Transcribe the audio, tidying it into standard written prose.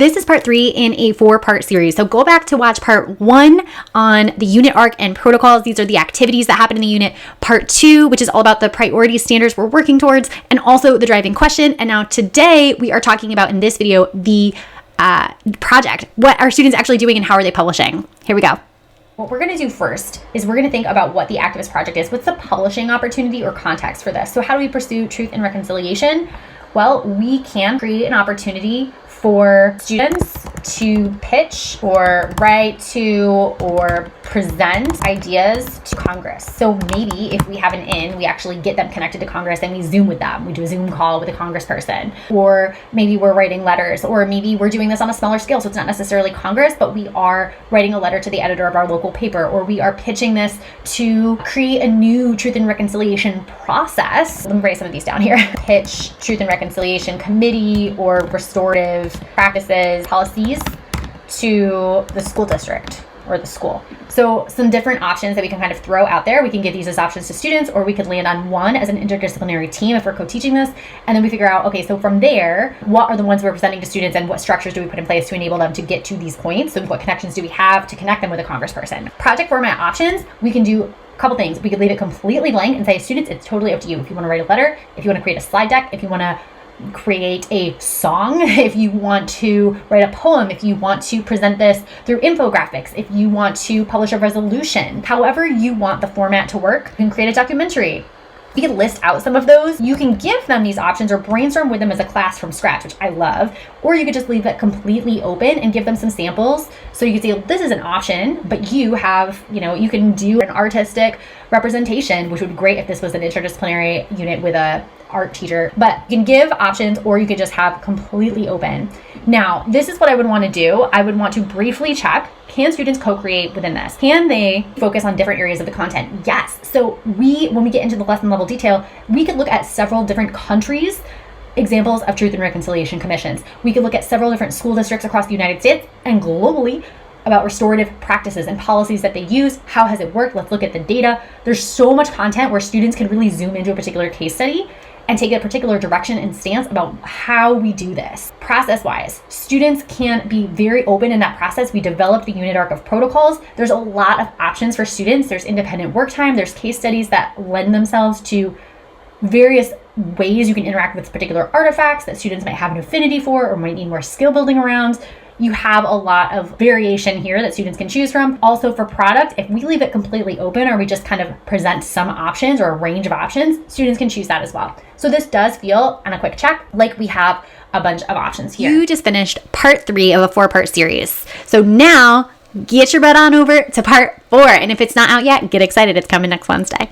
This is part 3 in a 4-part series. So go back to watch part 1 on the unit arc and protocols. These are the activities that happen in the unit. Part 2, which is all about the priority standards we're working towards, and also the driving question. And now today we are talking about, in this video, the project. What are students actually doing and how are they publishing? Here we go. What we're going to do first is we're going to think about what the activist project is. What's the publishing opportunity or context for this? So how do we pursue truth and reconciliation? Well, we can create an opportunity for students to pitch or write to or present ideas to Congress. So maybe if we have an in, we actually get them connected to Congress and we Zoom with them. We do a Zoom call with a congressperson. Or maybe we're writing letters, or maybe we're doing this on a smaller scale. So it's not necessarily Congress, but we are writing a letter to the editor of our local paper, or we are pitching this to create a new truth and reconciliation process. Let me write some of these down here. Pitch, truth and reconciliation committee, or restorative practices, policies to the school district or the school. So some different options that we can kind of throw out there. We can give these as options to students, or we could land on one as an interdisciplinary team if we're co-teaching this. And then we figure out, okay, so from there, what are the ones we're presenting to students and what structures do we put in place to enable them to get to these points? So what connections do we have to connect them with a congressperson? Project format options, we can do a couple things. We could leave it completely blank and say, students, it's totally up to you. If you want to write a letter, if you want to create a slide deck, if you want to create a song, if you want to write a poem, if you want to present this through infographics, if you want to publish a resolution, however you want the format to work, you can create a documentary. You can list out some of those. You can give them these options or brainstorm with them as a class from scratch, which I love. Or you could just leave it completely open and give them some samples. So you could say, this is an option, but you have, you can do an artistic representation, which would be great if this was an interdisciplinary unit with a art teacher. But you can give options, or you could just have completely open. Now, this is what I would want to do. I would want to briefly check, can students co-create within this? Can they focus on different areas of the content? Yes. So when we get into the lesson level detail, we could look at several different countries, examples of truth and reconciliation commissions. We could look at several different school districts across the United States and globally about restorative practices and policies that they use. How has it worked? Let's look at the data. There's so much content where students can really zoom into a particular case study and take a particular direction and stance about how we do this. Process-wise, students can be very open in that process. We developed the unit arc of protocols. There's a lot of options for students. There's independent work time. There's case studies that lend themselves to various ways you can interact with particular artifacts that students might have an affinity for or might need more skill building around. You have a lot of variation here that students can choose from. Also for product, if we leave it completely open or we just kind of present some options or a range of options, students can choose that as well. So this does feel, on a quick check, like we have a bunch of options here. You just finished part 3 of a 4-part series. So now get your butt on over to part 4. And if it's not out yet, get excited. It's coming next Wednesday.